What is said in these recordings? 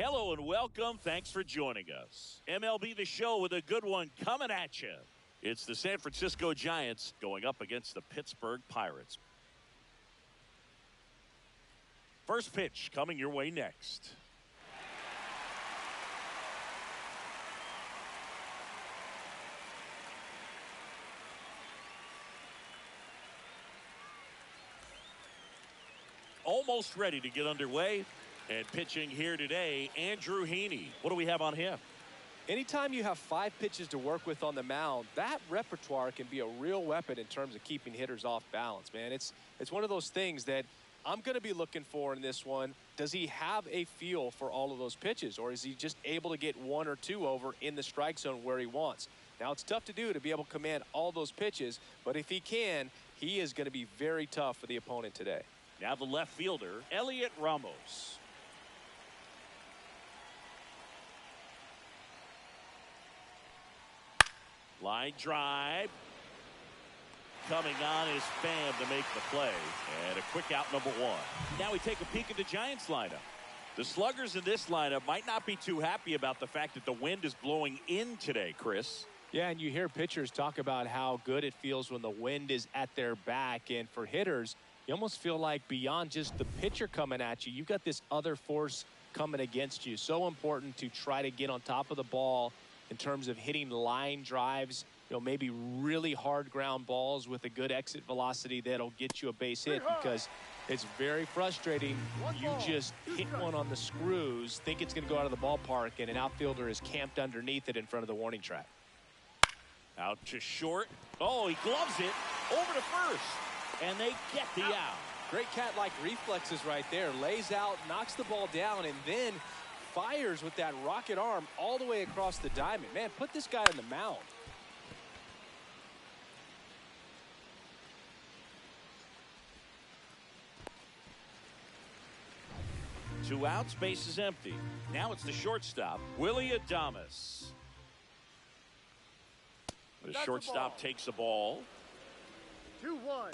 Hello and welcome. Thanks for joining us. MLB The Show with a good one coming at you. It's the San Francisco Giants going up against the Pittsburgh Pirates. First pitch coming your way next. Almost ready to get underway. And pitching here today, Andrew Heaney. What do we have on him? Anytime you have 5 pitches to work with on the mound, that repertoire can be a real weapon in terms of keeping hitters off balance, man. It's one of those things that I'm going to be looking for in this one. Does he have a feel for all of those pitches, or is he just able to get 1 or 2 over in the strike zone where he wants? Now, it's tough to do to be able to command all those pitches, but if he can, he is going to be very tough for the opponent today. Now the left fielder, Elliot Ramos. Line drive. Coming on is Pham to make the play. And a quick out, number 1. Now we take a peek at the Giants lineup. The sluggers in this lineup might not be too happy about the fact that the wind is blowing in today, Chris. Yeah, and you hear pitchers talk about how good it feels when the wind is at their back. And for hitters, you almost feel like beyond just the pitcher coming at you, you've got this other force coming against you. So important to try to get on top of the ball in terms of hitting line drives, maybe really hard ground balls with a good exit velocity that'll get you a base hit, because it's very frustrating. You just hit one on the screws, think it's going to go out of the ballpark, and an outfielder is camped underneath it in front of the warning track. Out to short. Oh, he gloves it over to first, and they get the out. Great cat-like reflexes right there. Lays out, knocks the ball down, and then fires with that rocket arm all the way across the diamond. Man, put this guy on the mound. Two outs, base is empty. Now it's the shortstop, Willie Adames. The shortstop takes the ball. 2-1.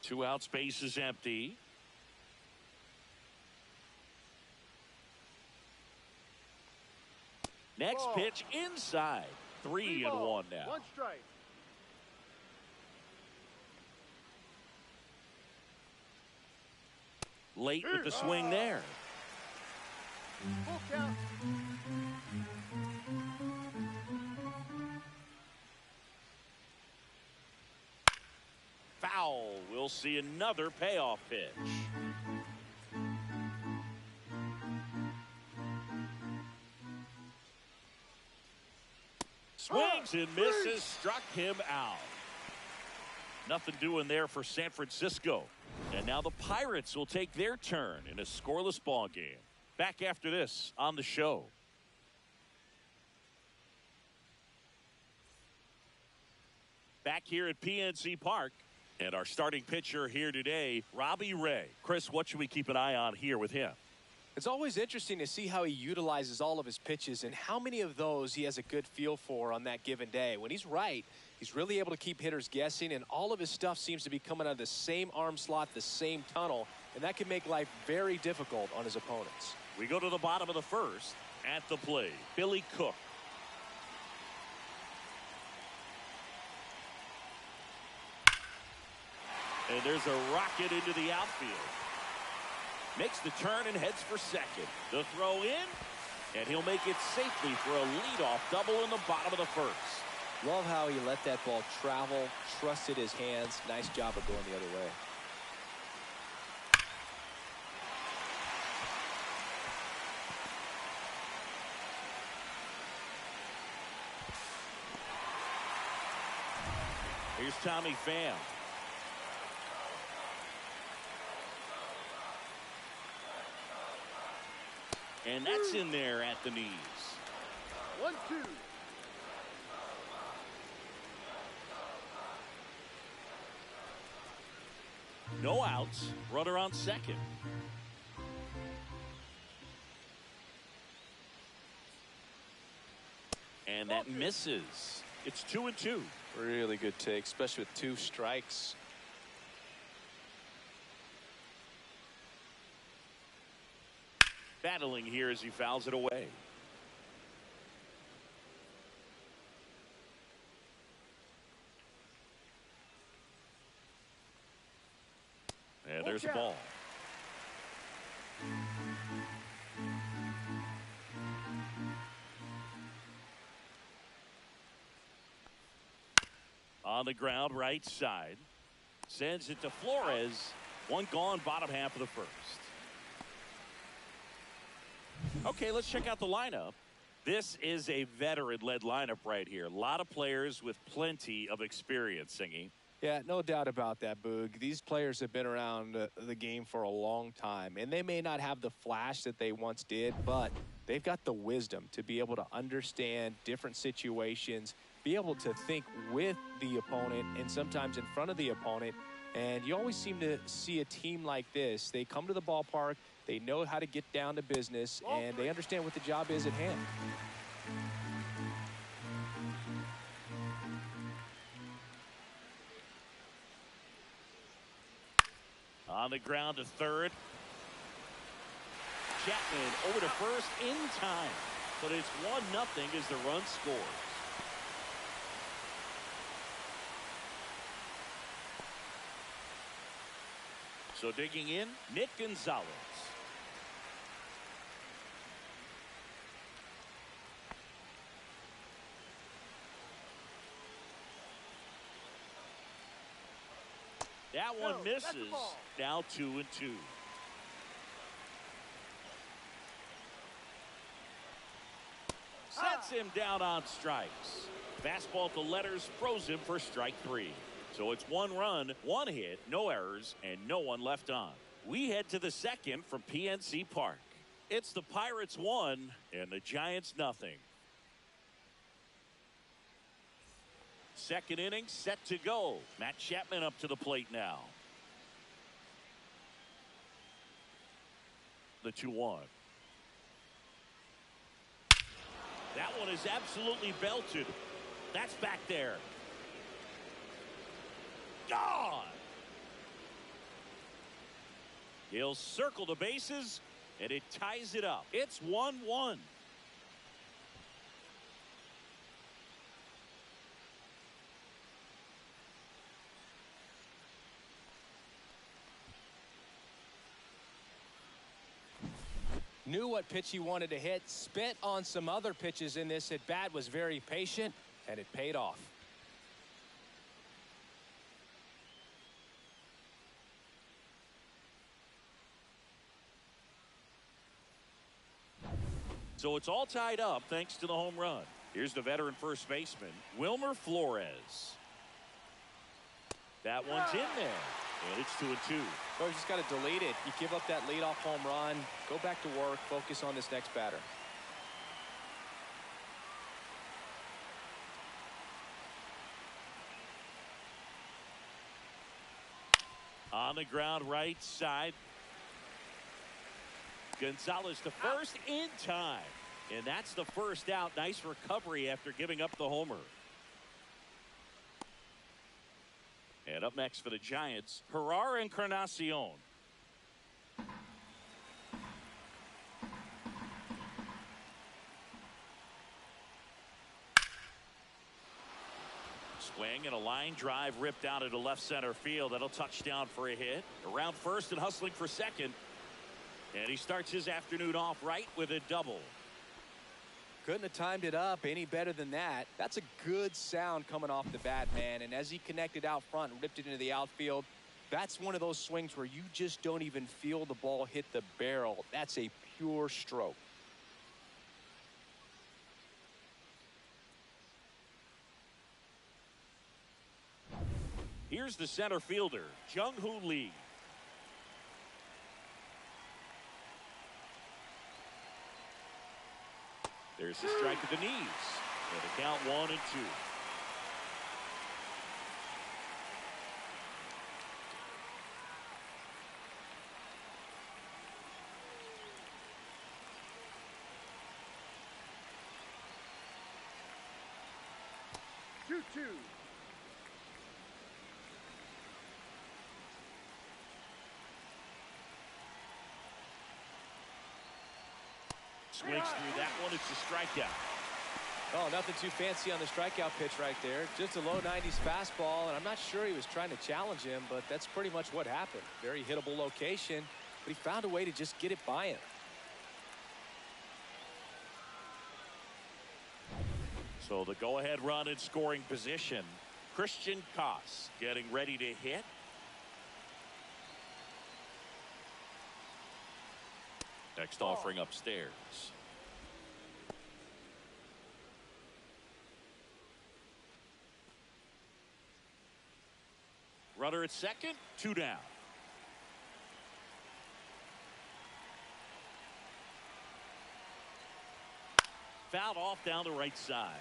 Two outs, base is empty. Next pitch inside. 3-1 now. 1 strike. Late with the swing there. Full count. Foul. We'll see another payoff pitch. Swings and misses, struck him out. Nothing doing there for San Francisco. And now the Pirates will take their turn in a scoreless ball game. Back after this on the show. Back here at PNC Park. And our starting pitcher here today, Robbie Ray. Chris, what should we keep an eye on here with him? It's always interesting to see how he utilizes all of his pitches and how many of those he has a good feel for on that given day. When he's right, he's really able to keep hitters guessing, and all of his stuff seems to be coming out of the same arm slot, the same tunnel, and that can make life very difficult on his opponents. We go to the bottom of the first. At the plate, Billy Cook. And there's a rocket into the outfield. Makes the turn and heads for second. The throw in, and he'll make it safely for a leadoff double in the bottom of the first. Love how he let that ball travel, trusted his hands. Nice job of going the other way. Here's Tommy Pham. And that's in there at the knees. 1-2. No outs. Runner on second. And that misses. It's 2-2. Really good take, especially with 2 strikes. Battling here as he fouls it away. And there's the ball. On the ground, right side. Sends it to Flores. One gone, bottom half of the first. Okay, let's check out the lineup. This is a veteran-led lineup right here. A lot of players with plenty of experience, Singy. Yeah, no doubt about that, Boog. These players have been around the game for a long time, and they may not have the flash that they once did, but they've got the wisdom to be able to understand different situations, be able to think with the opponent and sometimes in front of the opponent. And you always seem to see a team like this. They come to the ballpark, they know how to get down to business, and they understand what the job is at hand. On the ground to third. Chapman over to first in time. But it's 1-0 as the run scores. So digging in, Nick Gonzalez. That one misses. Now 2-2. Sets him down on strikes. Fastball to letters froze him for strike 3. So it's 1 run, 1 hit, no errors, and no one left on. We head to the second from PNC Park. It's the Pirates 1 and the Giants 0. Second inning set to go. Matt Chapman up to the plate now. The 2-1. That one is absolutely belted. That's back there. Gone. He'll circle the bases, and it ties it up. It's 1-1. Knew what pitch he wanted to hit, spent on some other pitches in this at bat, was very patient, and it paid off. So it's all tied up thanks to the home run. Here's the veteran first baseman, Wilmer Flores. That one's in there. And it's 2-2. Well, you just got to delete it. You give up that leadoff home run, go back to work, focus on this next batter. On the ground, right side. Gonzalez to first in time. And that's the first out. Nice recovery after giving up the homer. And up next for the Giants, Herrera Encarnacion. Swing and a line drive ripped out into left center field. That'll touch down for a hit. Around first and hustling for second. And he starts his afternoon off right with a double. Couldn't have timed it up any better than that. That's a good sound coming off the bat, man. And as he connected out front and ripped it into the outfield, that's one of those swings where you just don't even feel the ball hit the barrel. That's a pure stroke. Here's the center fielder, Jung-Hoo Lee. There's the strike at the knees. And the count 1-2. Two. Swings through that one. It's a strikeout. Oh, nothing too fancy on the strikeout pitch right there. Just a low 90s fastball, and I'm not sure he was trying to challenge him, but that's pretty much what happened. Very hittable location, but he found a way to just get it by him. So the go-ahead run in scoring position. Christian Koss getting ready to hit. Next offering upstairs. Runner at second, 2 down. Fouled off down the right side.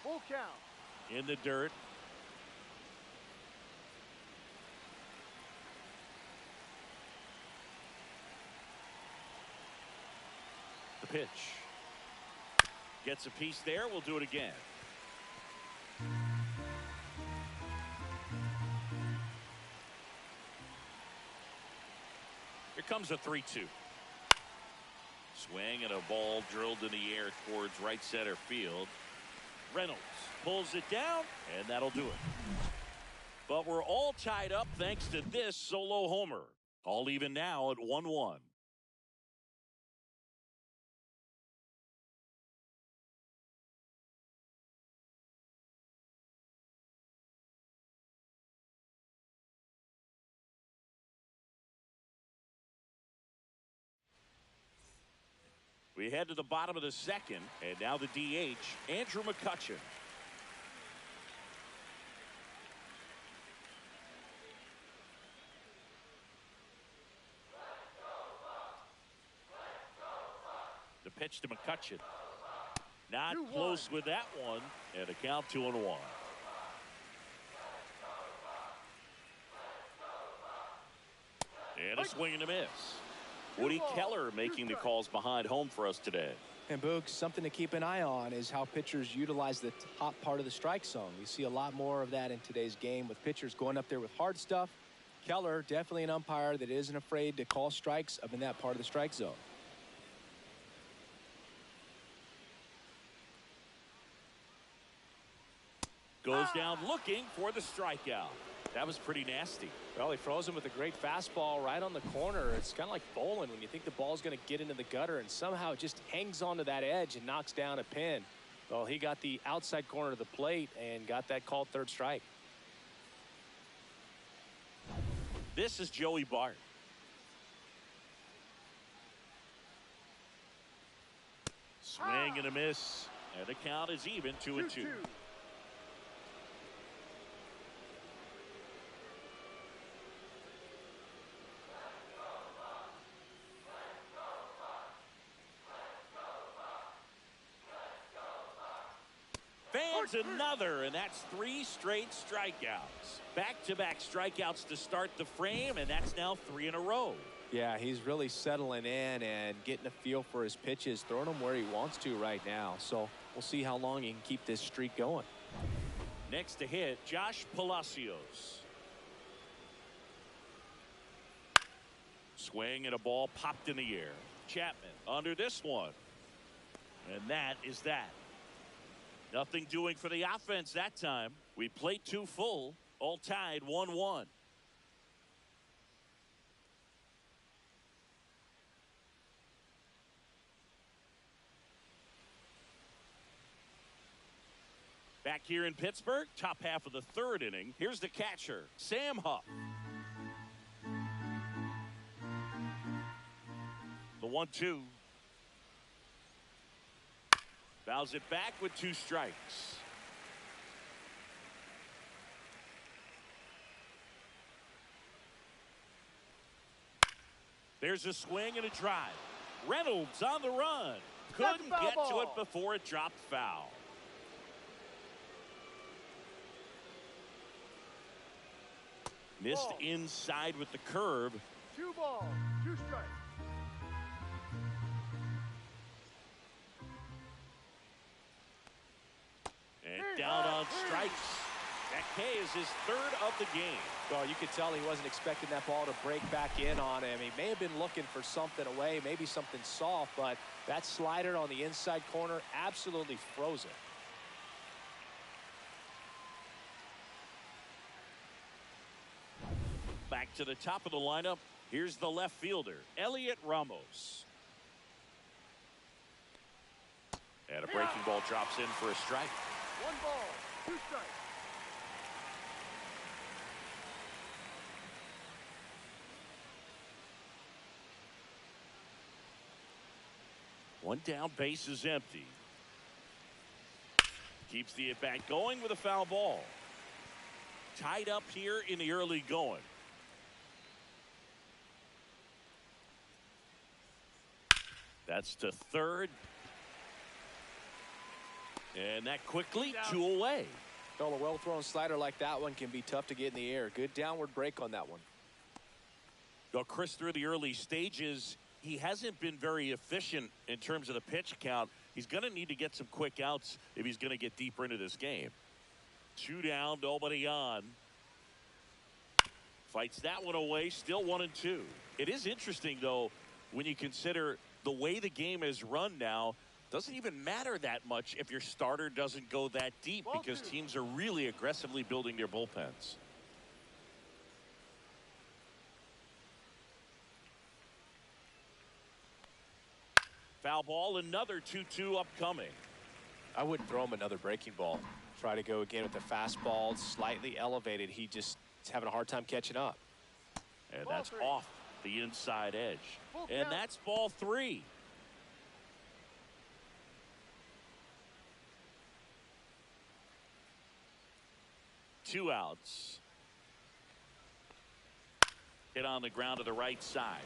Full count. In the dirt. The pitch. Gets a piece there. We'll do it again. Here comes a 3-2. Swing and a ball drilled in the air towards right center field. Reynolds pulls it down, and that'll do it. But we're all tied up thanks to this solo homer. All even now at 1-1. We head to the bottom of the second, and now the DH, Andrew McCutchen. The pitch to McCutchen. Not close with that one, and a count 2-1. And a swing and a miss. Woody Keller making the calls behind home for us today. And Boog, something to keep an eye on is how pitchers utilize the top part of the strike zone. We see a lot more of that in today's game with pitchers going up there with hard stuff. Keller, definitely an umpire that isn't afraid to call strikes up in that part of the strike zone. Goes down looking for the strikeout. That was pretty nasty. Well, he froze him with a great fastball right on the corner. It's kind of like bowling when you think the ball's going to get into the gutter, and somehow it just hangs onto that edge and knocks down a pin. Well, he got the outside corner of the plate and got that called third strike. This is Joey Bart. Swing and a miss. And the count is even, 2-2. Fans another, and that's 3 straight strikeouts. Back-to-back strikeouts to start the frame, and that's now 3 in a row. Yeah, he's really settling in and getting a feel for his pitches, throwing them where he wants to right now. So we'll see how long he can keep this streak going. Next to hit, Josh Palacios. Swing and a ball popped in the air. Chapman under this one. And that is that. Nothing doing for the offense that time. We played 2 full, all tied 1-1. Back here in Pittsburgh, top half of the 3rd inning. Here's the catcher, Sam Huff. The 1-2. Fouls it back with 2 strikes. There's a swing and a drive. Reynolds on the run. Couldn't get to it before it dropped foul. Missed inside with the curve. 2 balls, 2 strikes. And down on strikes. That K is his third of the game. Well, you could tell he wasn't expecting that ball to break back in on him. He may have been looking for something away, maybe something soft, but that slider on the inside corner absolutely froze it. Back to the top of the lineup. Here's the left fielder, Elliot Ramos. And a breaking ball drops in for a strike. 1 ball, 2 strikes. One down, base is empty. Keeps the at-bat going with a foul ball. Tied up here in the early going. That's to third. And that quickly, 2 away. Well, a well-thrown slider like that one can be tough to get in the air. Good downward break on that one. Well, Chris, through the early stages, he hasn't been very efficient in terms of the pitch count. He's going to need to get some quick outs if he's going to get deeper into this game. 2 down, nobody on. Fights that one away, still 1-2. It is interesting, though, when you consider the way the game is run now. Doesn't even matter that much if your starter doesn't go that deep, because teams are really aggressively building their bullpens. Foul ball, another 2-2 upcoming. I wouldn't throw him another breaking ball. Try to go again with the fastball, slightly elevated. He just is having a hard time catching up. And that's off the inside edge. And that's ball 3. Two outs. Hit on the ground to the right side.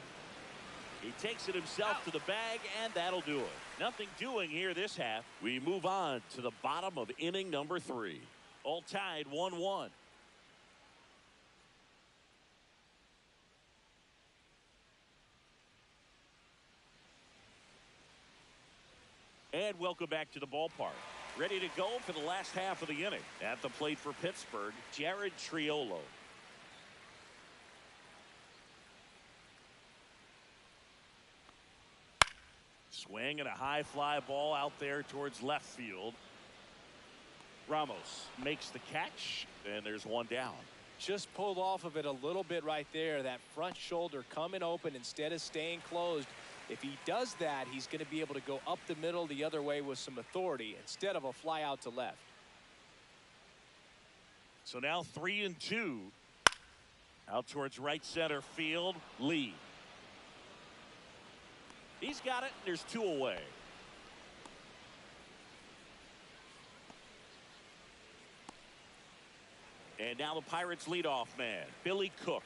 He takes it himself to the bag, and that'll do it. Nothing doing here this half. We move on to the bottom of inning number 3. All tied 1-1. And welcome back to the ballpark. Ready to go for the last half of the inning. At the plate for Pittsburgh, Jared Triolo. Swing and a high fly ball out there towards left field. Ramos makes the catch, and there's one down. Just pulled off of it a little bit right there. That front shoulder coming open instead of staying closed. If he does that, he's going to be able to go up the middle the other way with some authority instead of a fly out to left. So now 3-2. Out towards right center field. Lee. He's got it. There's 2 away. And now the Pirates leadoff man, Billy Cook.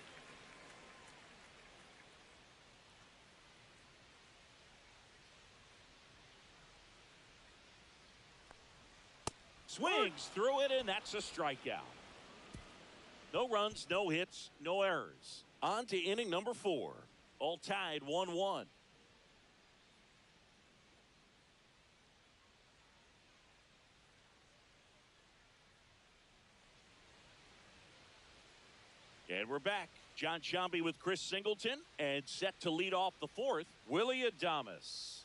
Swings through it, and that's a strikeout. No runs, no hits, no errors. On to inning number 4. All tied 1-1. And we're back. John Sciambi with Chris Singleton, and set to lead off the 4th, Willy Adames.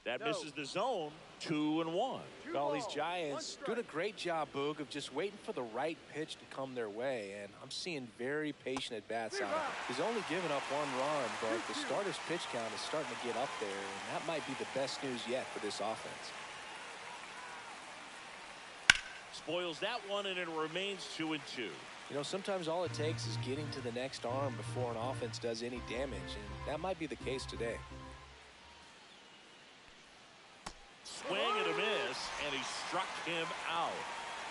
That misses the zone. 2-1. Well, these Giants doing a great job, Boog, of just waiting for the right pitch to come their way, and I'm seeing very patient at bats out of him. He's only given up 1 run, but the starter's pitch count is starting to get up there, and that might be the best news yet for this offense. Spoils that one, and it remains 2-2. You know, sometimes all it takes is getting to the next arm before an offense does any damage, and that might be the case today. Swing and a miss, and he struck him out.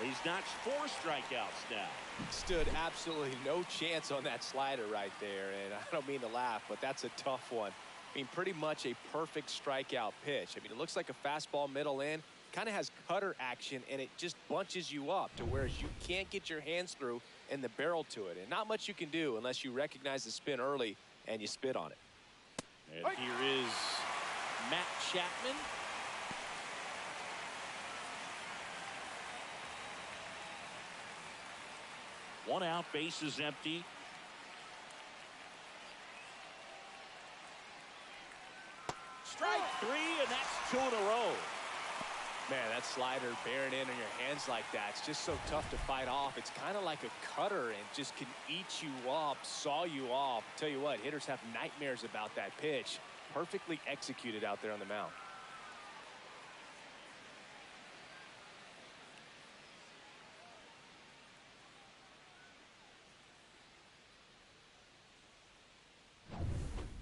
He's notched 4 strikeouts now. Stood absolutely no chance on that slider right there, and I don't mean to laugh, but that's a tough one. I mean, pretty much a perfect strikeout pitch. I mean, it looks like a fastball middle in, kind of has cutter action, and it just bunches you up to where you can't get your hands through and the barrel to it. And not much you can do unless you recognize the spin early and you spit on it. And here is Matt Chapman. One out, base is empty. Strike three, and that's 2 in a row. Man, that slider bearing in on your hands like that, it's just so tough to fight off. It's kind of like a cutter and just can eat you up, saw you off. Tell you what, hitters have nightmares about that pitch. Perfectly executed out there on the mound.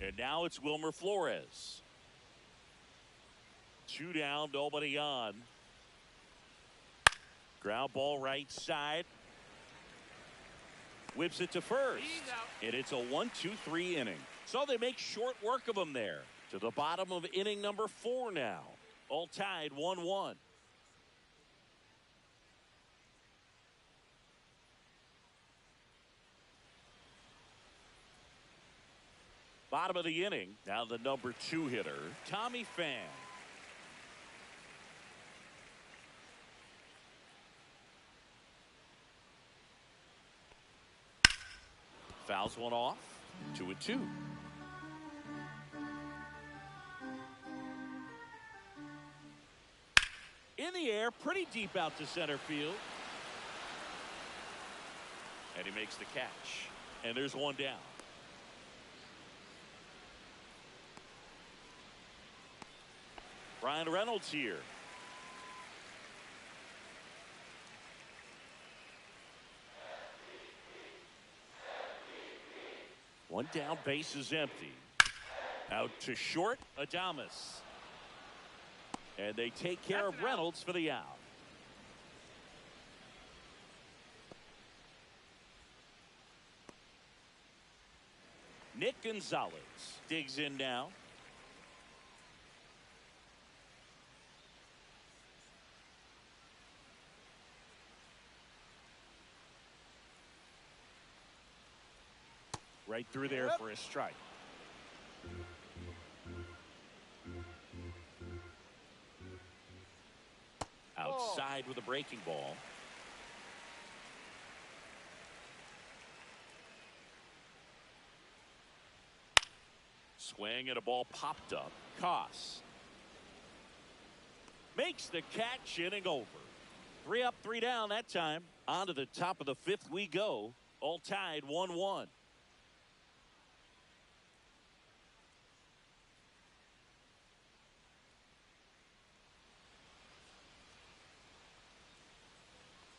And now it's Wilmer Flores. 2 down, nobody on. Ground ball right side. Whips it to first. And it's a 1-2-3 inning. So they make short work of him there. To the bottom of inning number 4 now. All tied 1-1. Bottom of the inning. Now the number 2 hitter, Tommy Pham. Fouls one off. 2-2. In the air, pretty deep out to center field. And he makes the catch. And there's one down. Ryan Reynolds here. One down, base is empty. Out to short, Adames. And they take care of Reynolds for the out. Nick Gonzalez digs in now. Right through there for a strike. Outside with a breaking ball. Swing and a ball popped up. Koss makes the catch, inning over. 3 up, 3 down that time. On to the top of the 5th we go. All tied 1-1.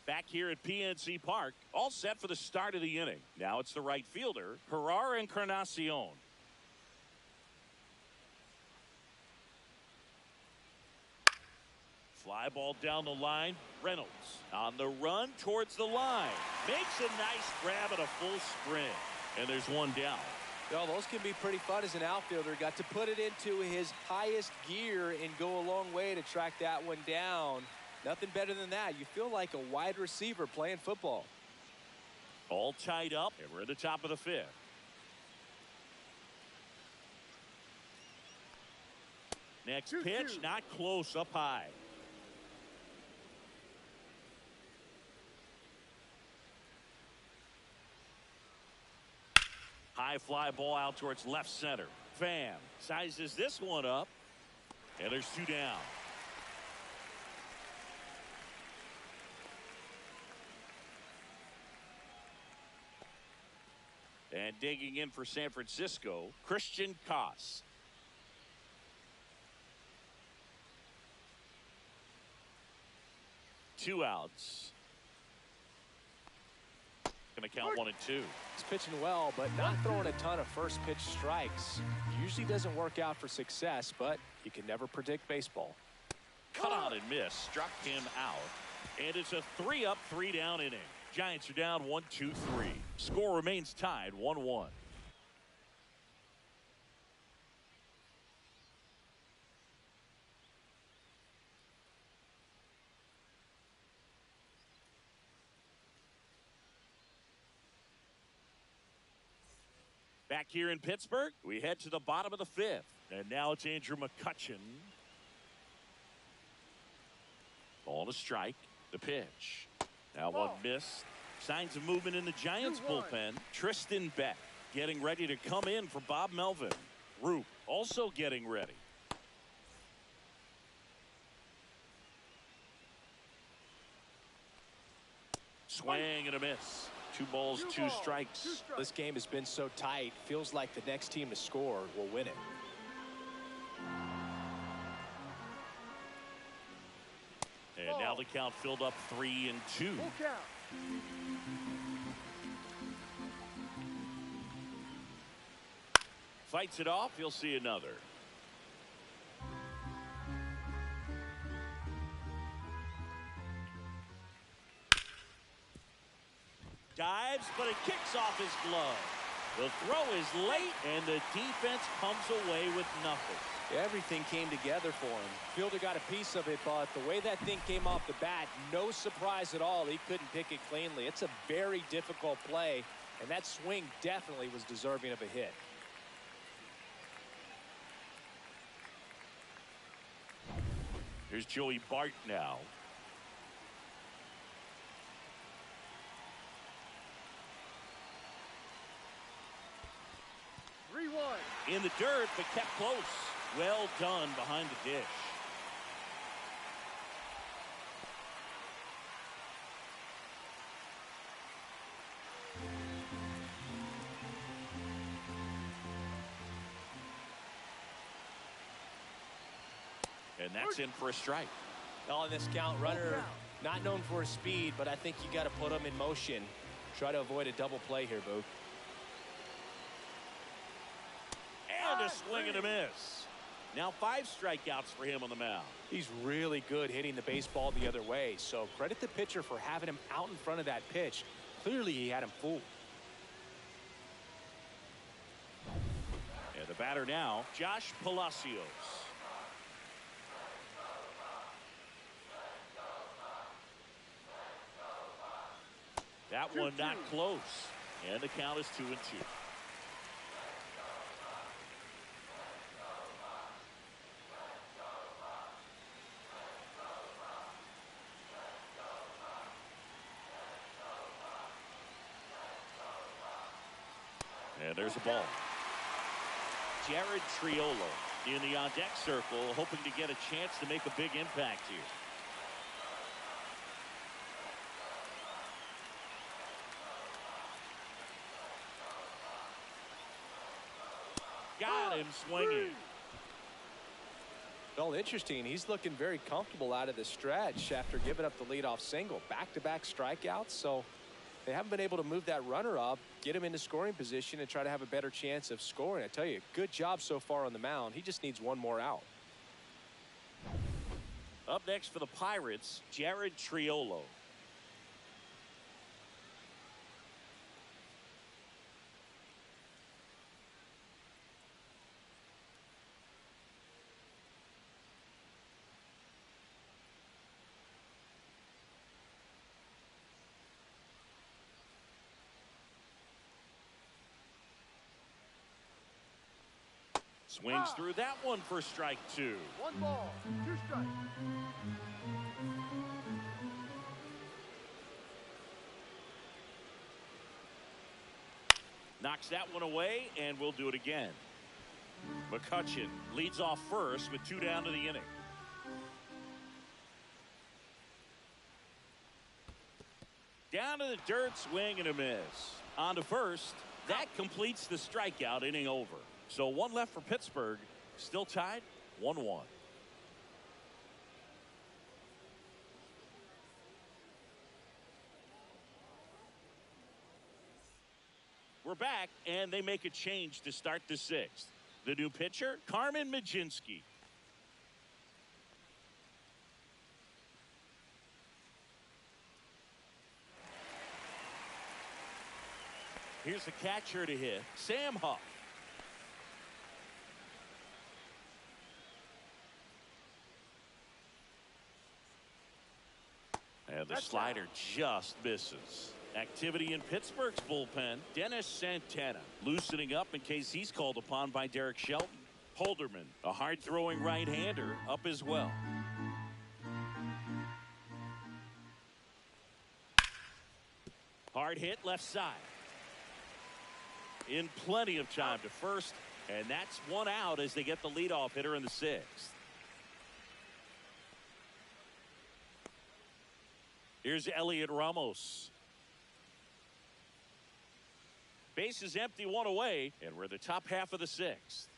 Back here at PNC Park, all set for the start of the inning. Now it's the right fielder, Gerard Encarnacion. Fly ball down the line. Reynolds on the run towards the line. Makes a nice grab at a full sprint. And there's one down. Well, those can be pretty fun as an outfielder. Got to put it into his highest gear and go a long way to track that one down. Nothing better than that. You feel like a wide receiver playing football. All tied up, and we're at the top of the 5th. Next pitch, not close, up high. High fly ball out towards left center. Pham sizes this one up, and there's 2 down. And digging in for San Francisco, Christian Koss. Two outs. Going to count 1 and 2. He's pitching well, but not throwing a ton of first pitch strikes. Usually doesn't work out for success, but you can never predict baseball. Cut on and miss. Struck him out. And it's a 3 up, 3 down inning. Giants are down 1-2-3. Score remains tied 1-1. Back here in Pittsburgh, we head to the bottom of the 5th. And now it's Andrew McCutchen. Ball to strike. The pitch. Now one missed. Signs of movement in the Giants bullpen. Tristan Beck getting ready to come in for Bob Melvin. Roop also getting ready. Swing and a miss. 2 balls, 2 strikes. This game has been so tight. Feels like the next team to score will win it. And now the count filled up 3-2. Full count. Fights it off. You'll see another. Dives, but it kicks off his glove. The throw is late, and the defense comes away with nothing. Everything came together for him. Fielder got a piece of it, but the way that thing came off the bat, no surprise at all. He couldn't pick it cleanly. It's a very difficult play, and that swing definitely was deserving of a hit. Here's Joey Bart now. In the dirt, but kept close. Well done behind the dish. And that's in for a strike. On this count, runner not known for his speed, but I think you got to put him in motion. Try to avoid a double play here, Boog. And a swing and a miss. Now 5 strikeouts for him on the mound. He's really good hitting the baseball the other way, so credit the pitcher for having him out in front of that pitch. Clearly he had him fooled. And the batter now, Josh Palacios. That one not close. And the count is 2-2. And there's a ball. Jared Triolo in the on-deck circle, hoping to get a chance to make a big impact here. Got him swinging. Well, interesting. He's looking very comfortable out of the stretch after giving up the leadoff single. Back-to-back strikeouts, so they haven't been able to move that runner up, get him into scoring position, and try to have a better chance of scoring. I tell you, good job so far on the mound. He just needs one more out. Up next for the Pirates, Jared Triolo. Swings through that one for strike 2. 1 ball, 2 strikes. Knocks that one away, and we'll do it again. McCutchen leads off first with 2 down to the inning. Down to the dirt, swing and a miss. On to first. That completes the strikeout, inning over. So 1 left for Pittsburgh. Still tied 1-1. We're back, and they make a change to start the 6th. The new pitcher, Carmen Mlodzinski. Here's the catcher to hit, Sam Huff. And the slider just misses. Activity in Pittsburgh's bullpen. Dennis Santana loosening up in case he's called upon by Derek Shelton. Holderman, a hard-throwing right-hander, up as well. Hard hit left side. In plenty of time to first, and that's one out as they get the leadoff hitter in the sixth. Here's Elliot Ramos. Base is empty, one away, and we're the top half of the sixth.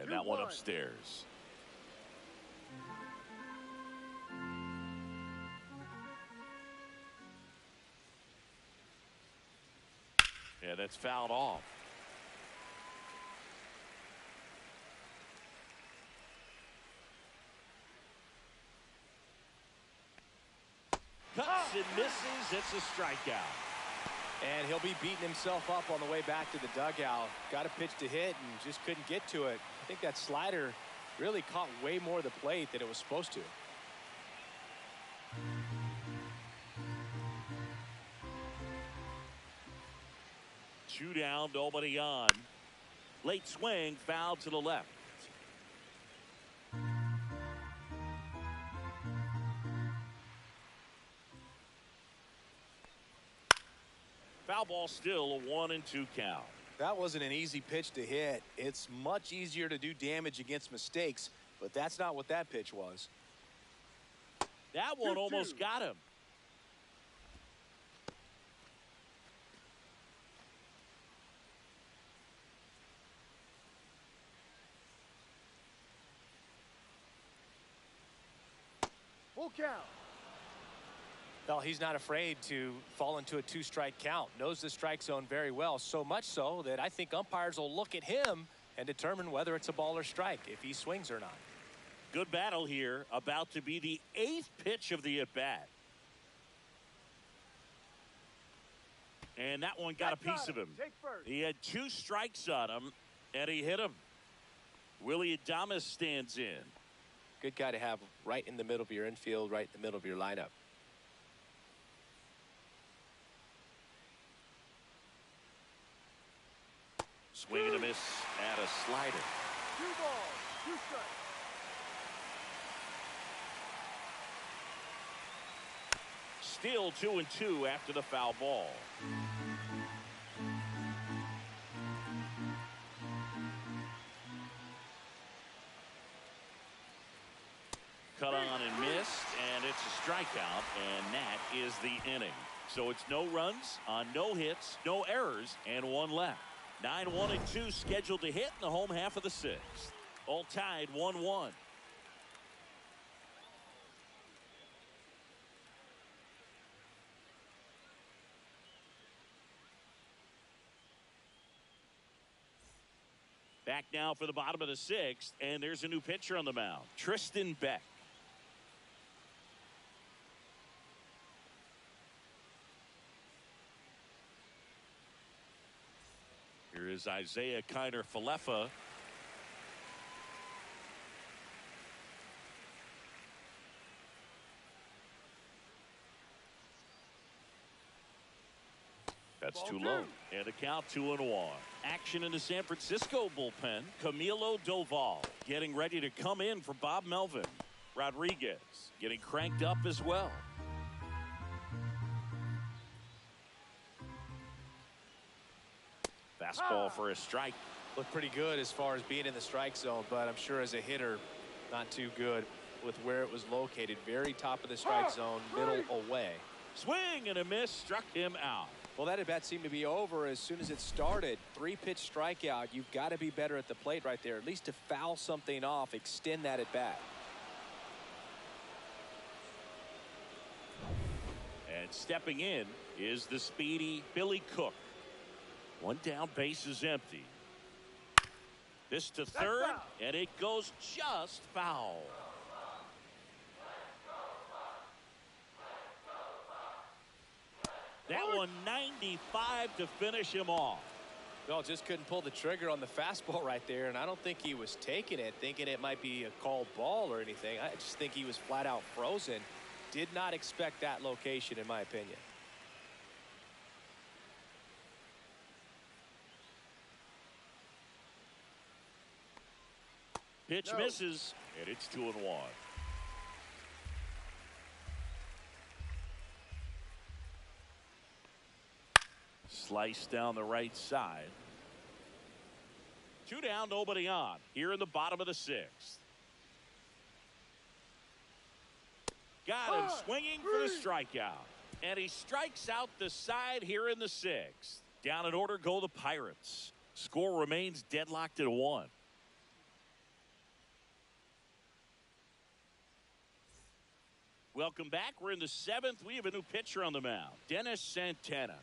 And that one upstairs. Yeah, that's fouled off. Cuts and misses. It's a strikeout. And he'll be beating himself up on the way back to the dugout. Got a pitch to hit and just couldn't get to it. I think that slider really caught way more of the plate than it was supposed to. Two down, nobody on. Late swing, foul to the left. Foul ball, still a 1-2 count. That wasn't an easy pitch to hit. It's much easier to do damage against mistakes, but that's not what that pitch was. That one almost got him. Full count. Well, he's not afraid to fall into a two-strike count. Knows the strike zone very well, so much so that I think umpires will look at him and determine whether it's a ball or strike, if he swings or not. Good battle here. About to be the 8th pitch of the at-bat. And that one got a piece of him. He had 2 strikes on him, and he hit him. Willie Adames stands in. Good guy to have right in the middle of your infield, right in the middle of your lineup. Swing and a miss at a slider. 2 balls, 2 strikes. Still 2-2 after the foul ball. Cut on and missed, and it's a strikeout, and that is the inning. So it's no runs on no hits, no errors, and 1 left. 9, 1, and 2 scheduled to hit in the home half of the 6th. All tied 1-1. Back now for the bottom of the 6th, and there's a new pitcher on the mound, Tristan Beck. Here is Isaiah Kiner-Falefa. That's too low. And a count 2-1. Action in the San Francisco bullpen. Camilo Doval getting ready to come in for Bob Melvin. Rodriguez getting cranked up as well. Fastball for a strike. Looked pretty good as far as being in the strike zone, but I'm sure as a hitter, not too good with where it was located. Very top of the strike zone, middle away. Swing and a miss, struck him out. Well, that at bat seemed to be over as soon as it started. 3-pitch strikeout. You've got to be better at the plate right there, at least to foul something off, extend that at bat. And stepping in is the speedy Billy Cook. 1 down, base is empty. This to third, and it goes just foul. That one 95 to finish him off. Well, just couldn't pull the trigger on the fastball right there, and I don't think he was taking it, thinking it might be a called ball or anything. I just think he was flat out frozen. Did not expect that location, in my opinion. Pitch misses, and it's 2-1. Slice down the right side. 2 down, nobody on. Here in the bottom of the 6th. Got him swinging for the strikeout. And he strikes out the side here in the 6th. Down in order go the Pirates. Score remains deadlocked at 1. Welcome back. We're in the 7th. We have a new pitcher on the mound. Dennis Santana.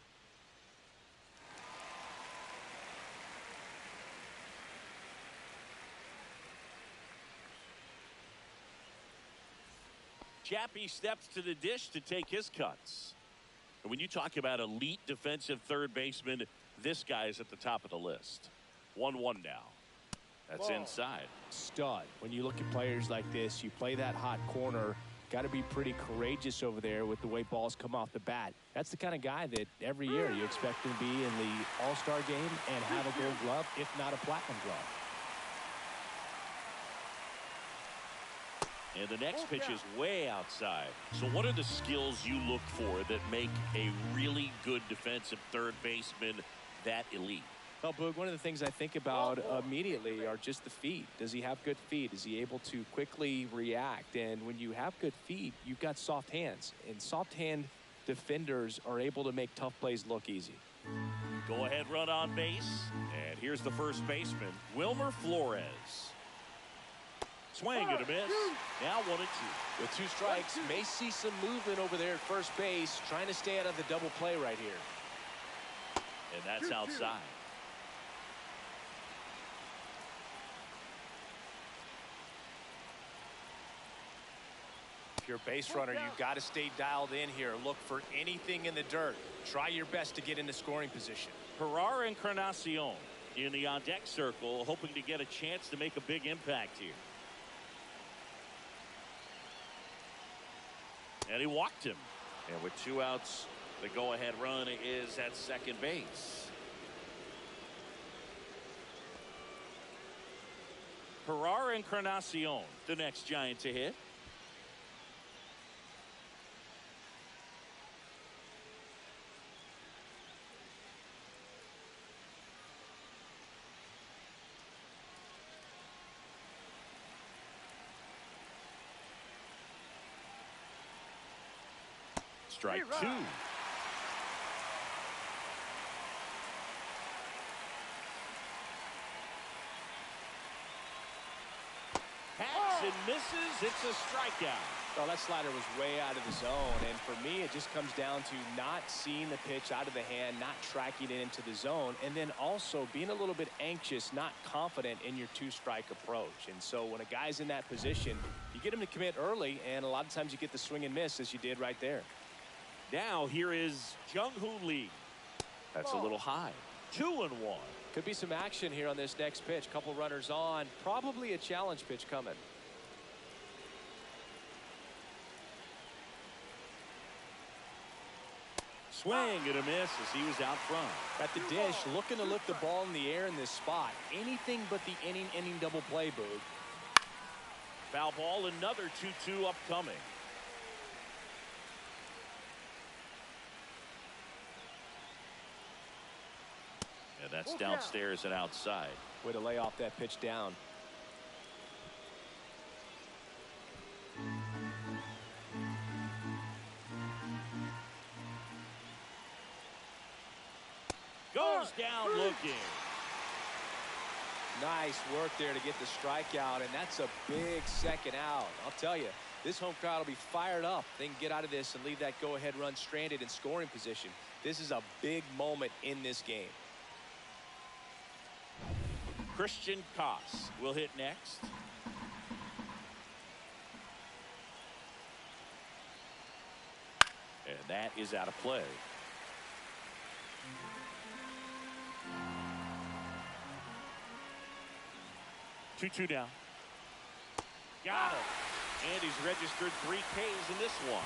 Chappie steps to the dish to take his cuts. And when you talk about elite defensive third baseman, this guy is at the top of the list. 1-1 now. That's inside. Stud. When you look at players like this, you play that hot corner. Got to be pretty courageous over there with the way balls come off the bat. That's the kind of guy that every year you expect him to be in the All-Star game and have a gold glove, if not a platinum glove. And the next pitch is way outside. So what are the skills you look for that make a really good defensive third baseman that elite? Well, Boog, one of the things I think about immediately are just the feet. Does he have good feet? Is he able to quickly react? And when you have good feet, you've got soft hands. And soft hand defenders are able to make tough plays look easy. Go ahead, run on base. And here's the first baseman, Wilmer Flores. Swing and a miss. Now 1-2. With 2 strikes, may see some movement over there at first base, trying to stay out of the double play right here. And that's outside. If you're a base runner, you've got to stay dialed in here. Look for anything in the dirt. Try your best to get into scoring position. Ferrar Encarnacion in the on-deck circle, hoping to get a chance to make a big impact here. And he walked him. And with 2 outs, the go-ahead run is at second base. Ferrar Encarnacion, the next Giant to hit. Strike 2. Hacks and misses. It's a strikeout. Well, that slider was way out of the zone. And for me, it just comes down to not seeing the pitch out of the hand, not tracking it into the zone, and then also being a little bit anxious, not confident in your 2-strike approach. And so when a guy's in that position, you get him to commit early, and a lot of times you get the swing and miss, as you did right there. Now here is Jung-Hoo Lee. That's a little high. 2-1. Could be some action here on this next pitch. Couple runners on. Probably a challenge pitch coming. Swing and a miss as he was out front. At the dish, looking to lift the ball in the air in this spot. Anything but the inning double play, Boog. Foul ball, another 2-2 upcoming. And that's downstairs and outside. Way to lay off that pitch down. Goes down looking. Nice work there to get the strikeout, and that's a big second out. I'll tell you, this home crowd will be fired up. They can get out of this and leave that go-ahead run stranded in scoring position. This is a big moment in this game. Christian Koss will hit next. And that is out of play. Two down. Got it. And he's registered 3 Ks in this one.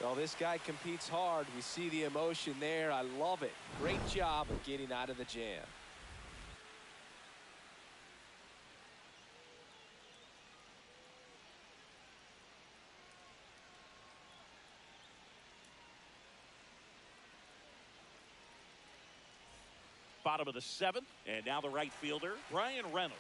Well, this guy competes hard. We see the emotion there. I love it. Great job of getting out of the jam. Bottom of the 7th, and now the right fielder, Brian Reynolds.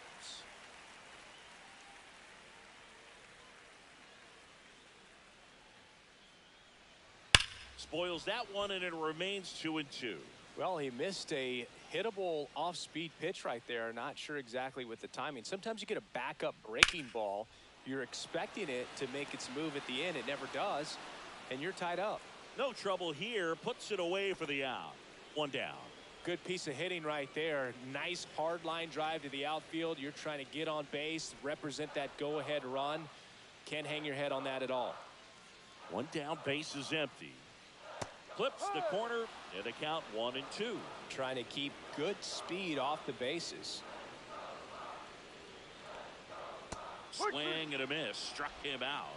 Spoils that one, and it remains 2-2. Well, he missed a hittable off-speed pitch right there. Not sure exactly with the timing. Sometimes you get a backup breaking ball. You're expecting it to make its move at the end. It never does, and you're tied up. No trouble here. Puts it away for the out. 1 down. Good piece of hitting right there. Nice hard line drive to the outfield. You're trying to get on base, represent that go-ahead run. Can't hang your head on that at all. 1 down, base is empty. Clips the corner, and the count 1-2. Trying to keep good speed off the bases. Swing and a miss. Struck him out.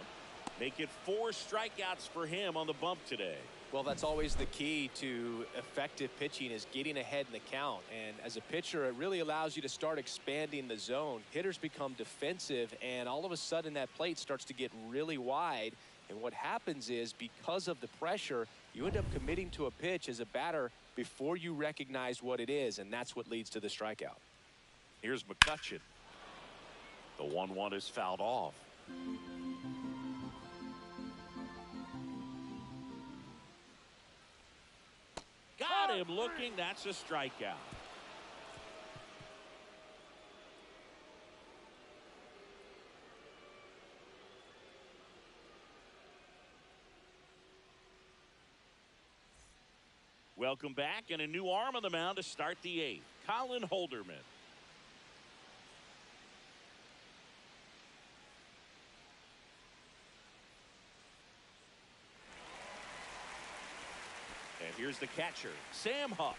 Make it 4 strikeouts for him on the bump today. Well, that's always the key to effective pitching, is getting ahead in the count. And as a pitcher, it really allows you to start expanding the zone. Hitters become defensive, and all of a sudden that plate starts to get really wide. And what happens is, because of the pressure, you end up committing to a pitch as a batter before you recognize what it is, and that's what leads to the strikeout. Here's McCutchen. The 1-1 is fouled off. Got him looking. That's a strikeout. Welcome back, and a new arm on the mound to start the 8th. Colin Holderman. And here's the catcher, Sam Huff.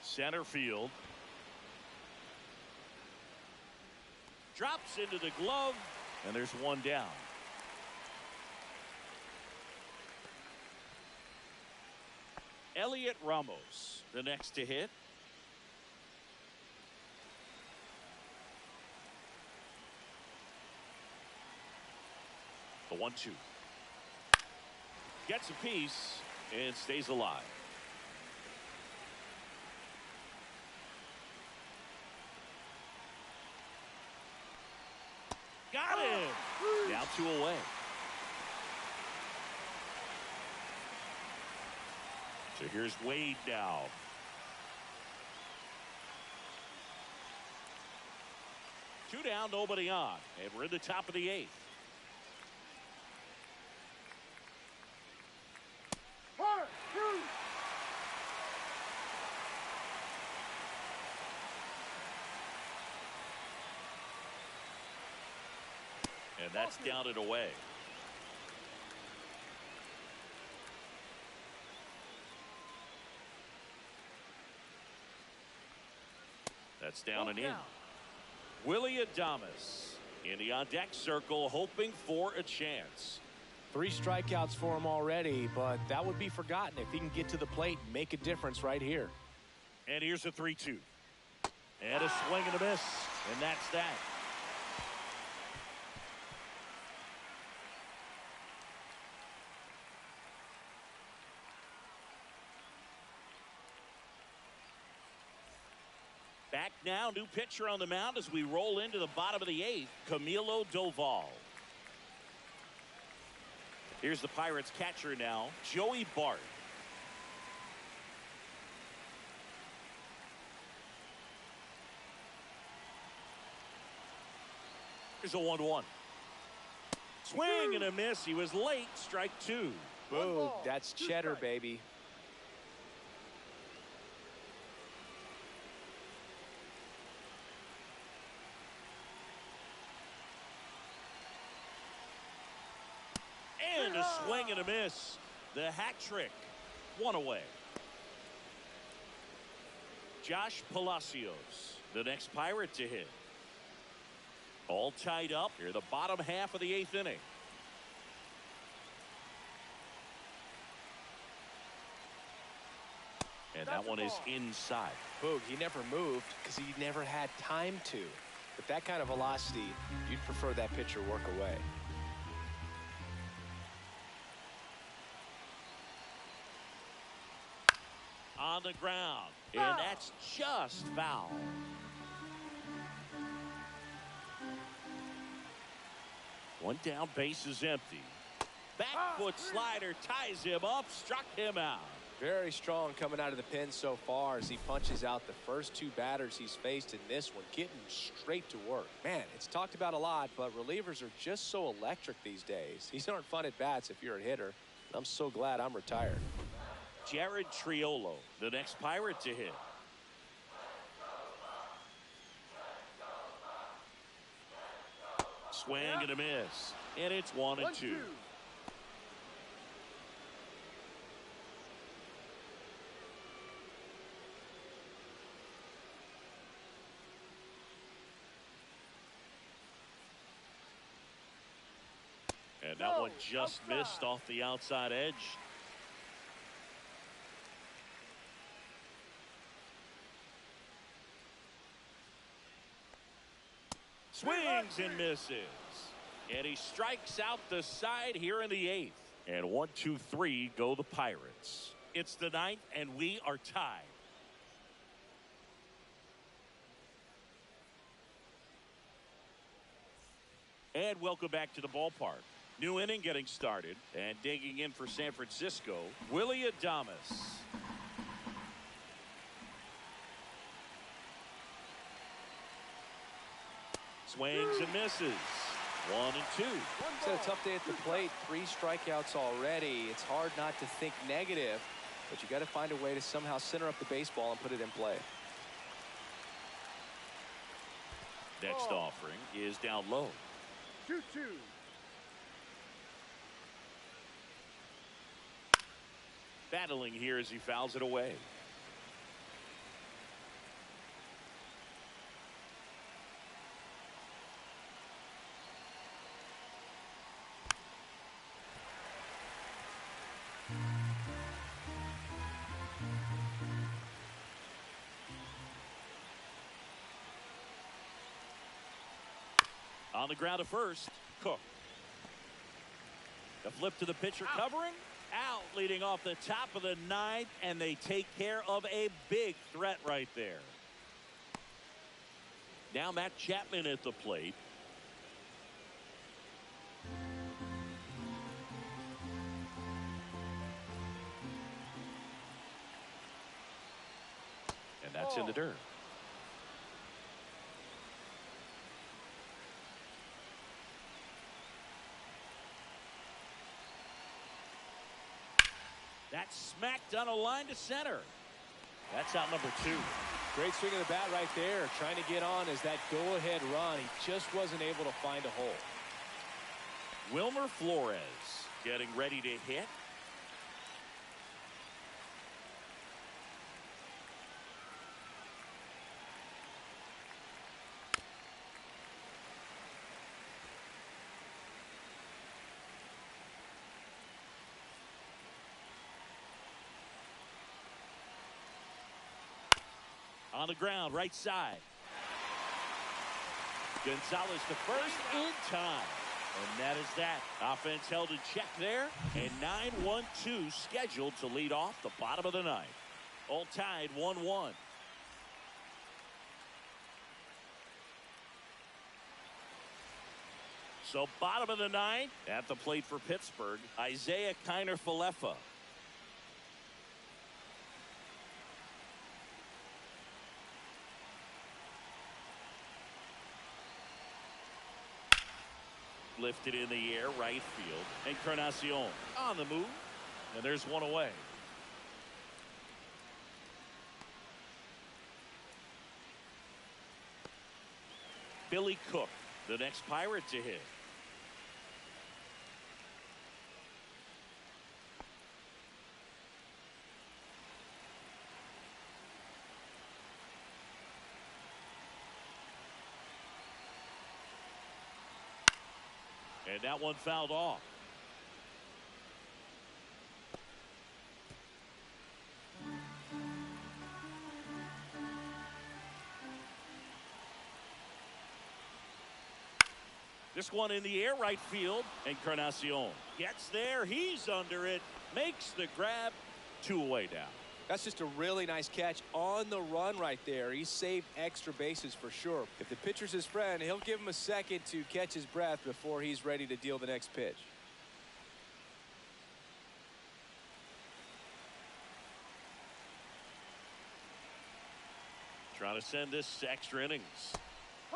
Center field. Drops into the glove, and there's 1 down. Elliot Ramos, the next to hit. The 1-2. Gets a piece and stays alive. Got him. Now 2 away. So here's Wade now. Two down, nobody on, and we're in the top of the 8th. And that's down and away. That's down and in. Willie Adames in the on deck circle, hoping for a chance. 3 strikeouts for him already, but that would be forgotten if he can get to the plate and make a difference right here. And here's a 3-2. And a swing and a miss. And that's that. Back now, new pitcher on the mound as we roll into the bottom of the 8th, Camilo Doval. Here's the Pirates catcher now, Joey Bart. Here's a 1-1. Swing and a miss. He was late. Strike 2. Boom. That's cheddar, baby. And a swing and a miss. The hat trick. One away. Josh Palacios, the next Pirate to hit. All tied up here, the bottom half of the 8th inning. And that one is inside. Boog, he never moved because he never had time to. With that kind of velocity, you'd prefer that pitcher work away. On the ground, and that's just foul. One down, base is empty. Back foot slider ties him up, struck him out. Very strong coming out of the pen so far as he punches out the first 2 batters he's faced in this one, getting straight to work. Man, it's talked about a lot, but relievers are just so electric these days. These aren't fun at bats if you're a hitter. I'm so glad I'm retired. Jared Triolo, the next Pirate to hit. Swing and a miss. And it's 1-2. And that one just missed off the outside edge. Swings and misses. And he strikes out the side here in the 8th. And 1, 2, 3 go the Pirates. It's the 9th, and we are tied. And welcome back to the ballpark. New inning getting started. And digging in for San Francisco, Willy Adames. Swings and misses. 1 and 2. It's had a tough day at the plate. 3 strikeouts already. It's hard not to think negative, but you got to find a way to somehow center up the baseball and put it in play. Next offering is down low. 2-2. Battling here as he fouls it away. On the ground to first, Cook. The flip to the pitcher covering. Out leading off the top of the 9th, and they take care of a big threat right there. Now Matt Chapman at the plate. And that's in the dirt. That's smacked on a line to center. That's out number 2. Great swing of the bat right there. Trying to get on as that go-ahead run. He just wasn't able to find a hole. Wilmer Flores getting ready to hit. On the ground, right side. Gonzalez to first in time. And that is that. Offense held in check there. And 9-1-2 scheduled to lead off the bottom of the 9th. All tied 1-1. So bottom of the 9th, at the plate for Pittsburgh, Isaiah Kiner-Falefa. Lifted in the air, right field. Encarnacion on the move. And there's one away. Billy Cook, the next Pirate to hit. And that one fouled off. This one in the air, right field. Encarnacion gets there. He's under it. Makes the grab. 2 away down. That's just a really nice catch on the run right there. He saved extra bases for sure. If the pitcher's his friend, he'll give him a second to catch his breath before he's ready to deal the next pitch. Trying to send this to extra innings.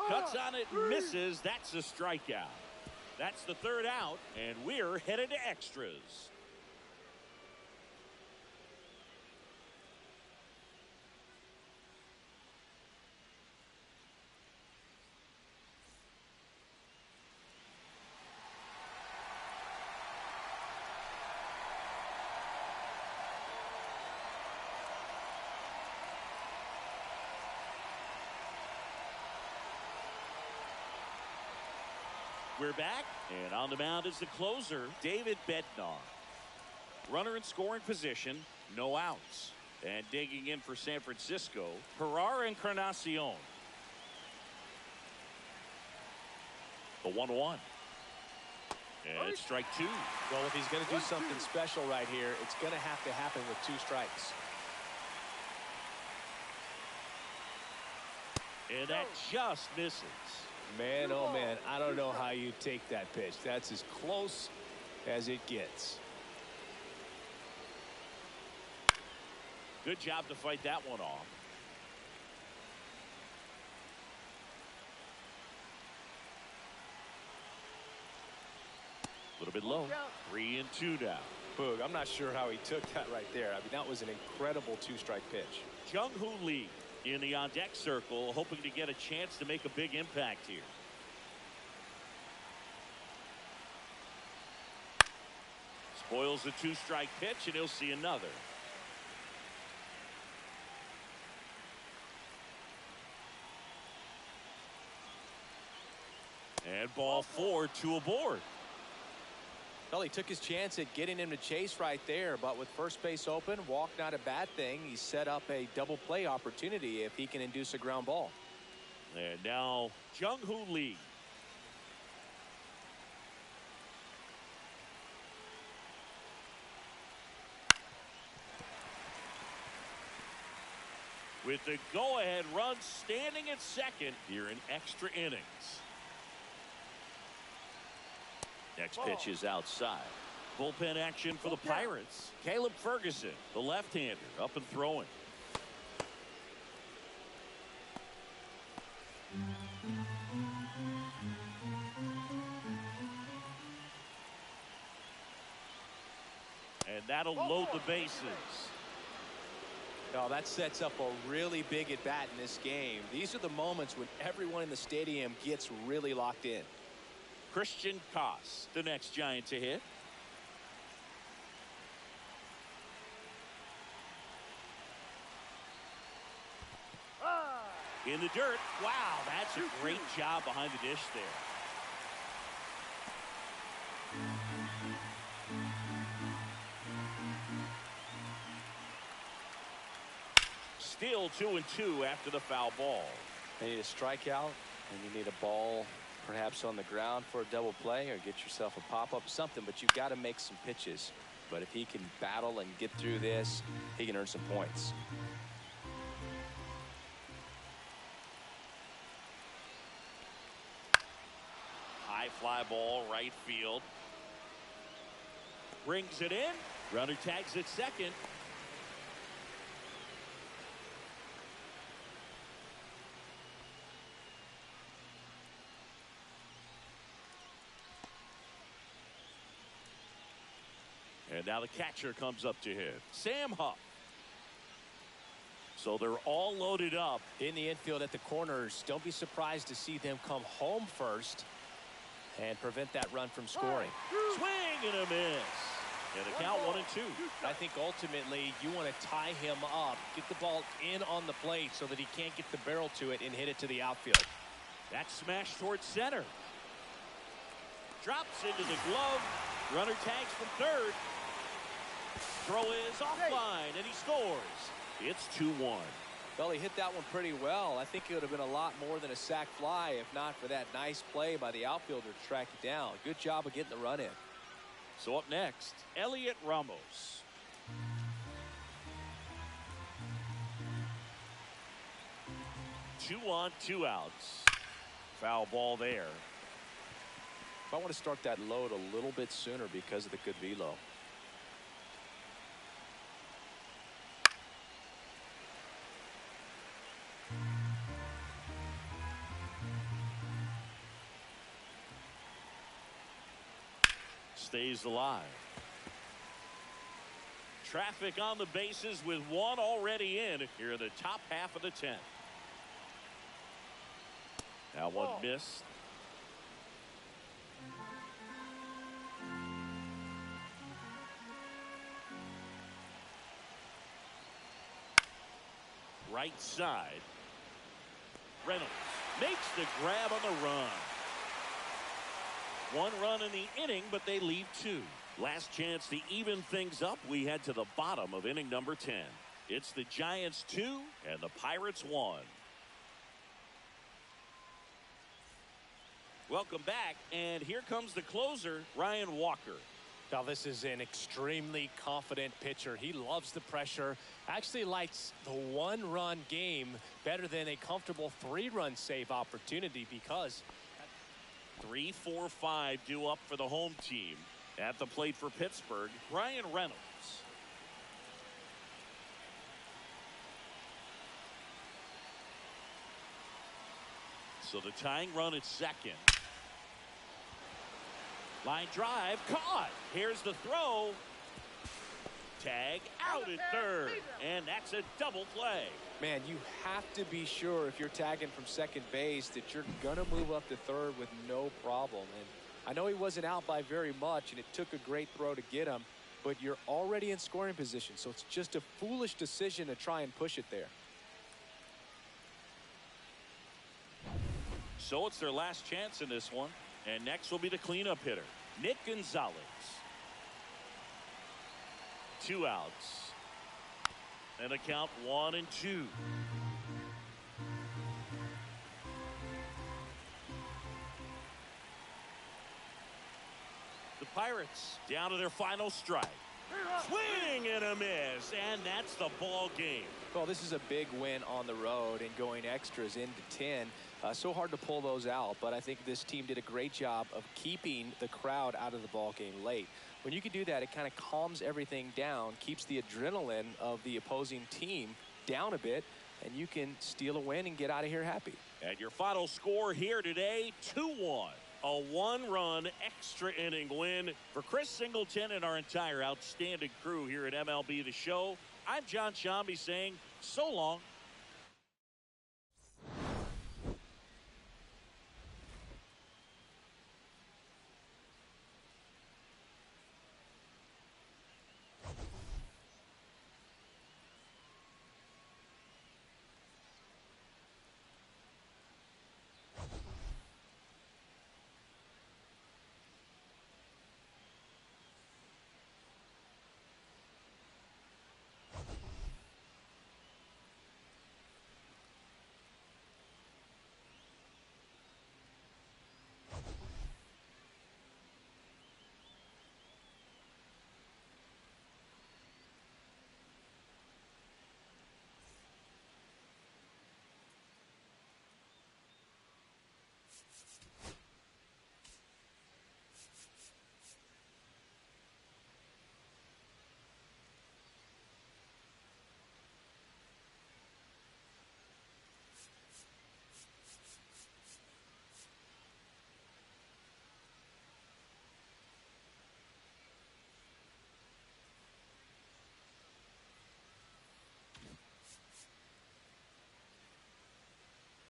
Cuts on it, misses. That's a strikeout. That's the 3rd out, and we're headed to extras. We're back, and on the mound is the closer, David Bednar. Runner in scoring position, no outs. And digging in for San Francisco, Encarnacion. The 1-1. And it's strike 2. Well, if he's going to do something special right here, it's going to have to happen with 2 strikes. And that just misses. Man, oh man, I don't know how you take that pitch. That's as close as it gets. Good job to fight that one off. A little bit low. 3-2 now. Boog, I'm not sure how he took that right there. I mean, that was an incredible 2-strike pitch. Jung-Hoo Lee in the on-deck circle, hoping to get a chance to make a big impact here. Spoils the 2-strike pitch, and he'll see another. And ball 4, 2 aboard. Well, he took his chance at getting him to chase right there, but with first base open, walk not a bad thing. He set up a double play opportunity if he can induce a ground ball. And now Jung-Hoo Lee. With the go-ahead run standing at second here in extra innings. Next pitch is outside. Bullpen action for the Pirates. Caleb Ferguson, the left-hander, up and throwing. And that'll load the bases. Oh, that sets up a really big at-bat in this game. These are the moments when everyone in the stadium gets really locked in. Christian Koss, the next Giant to hit. In the dirt. Wow, that's a great job behind the dish there. Still 2-2 after the foul ball. You need a strikeout, and you need a ball perhaps on the ground for a double play, or get yourself a pop-up, something, but you've got to make some pitches. But if he can battle and get through this, he can earn some points. High fly ball, right field. Brings it in. Runner tags at second. And now the catcher comes up to hit. Sam Huff. So they're all loaded up. In the infield at the corners, don't be surprised to see them come home first and prevent that run from scoring. Swing and a miss. And a count 1-2. I think ultimately you want to tie him up, get the ball in on the plate so that he can't get the barrel to it and hit it to the outfield. That's smashed towards center. Drops into the glove. Runner tags from third. Throw is offline, and he scores. It's 2-1. Well, he hit that one pretty well. I think it would have been a lot more than a sac fly if not for that nice play by the outfielder to track it down. Good job of getting the run in. So up next, Elliot Ramos. Two on, 2 outs. Foul ball there. I want to start that load a little bit sooner because of the good velo. Stays alive. Traffic on the bases with one already in here in the top half of the 10th. Now one missed. Right side. Reynolds makes the grab on the run. 1 run in the inning, but they leave 2. Last chance to even things up. We head to the bottom of inning number 10. It's the Giants 2 and the Pirates 1. Welcome back, and here comes the closer, Ryan Walker. Now, this is an extremely confident pitcher. He loves the pressure. Actually likes the 1-run game better than a comfortable 3-run save opportunity because 3, 4, 5 due up for the home team. At the plate for Pittsburgh, Ryan Reynolds. So the tying run at second. Line drive caught. Here's the throw. Tag out at third. And that's a double play. Man, you have to be sure if you're tagging from second base that you're going to move up to third with no problem. And I know he wasn't out by very much, and it took a great throw to get him, but you're already in scoring position, so it's just a foolish decision to try and push it there. So it's their last chance in this one, and next will be the cleanup hitter, Nick Gonzalez. 2 outs. And a count 1-2. The Pirates down to their final strike. Swing and a miss, and that's the ball game. Well, this is a big win on the road and going extras into 10. So hard to pull those out, but I think this team did a great job of keeping the crowd out of the ball game late. When you can do that, it kind of calms everything down, keeps the adrenaline of the opposing team down a bit, and you can steal a win and get out of here happy. And your final score here today, 2-1. A 1-run extra inning win for Chris Singleton and our entire outstanding crew here at MLB The Show. I'm John Shambi saying so long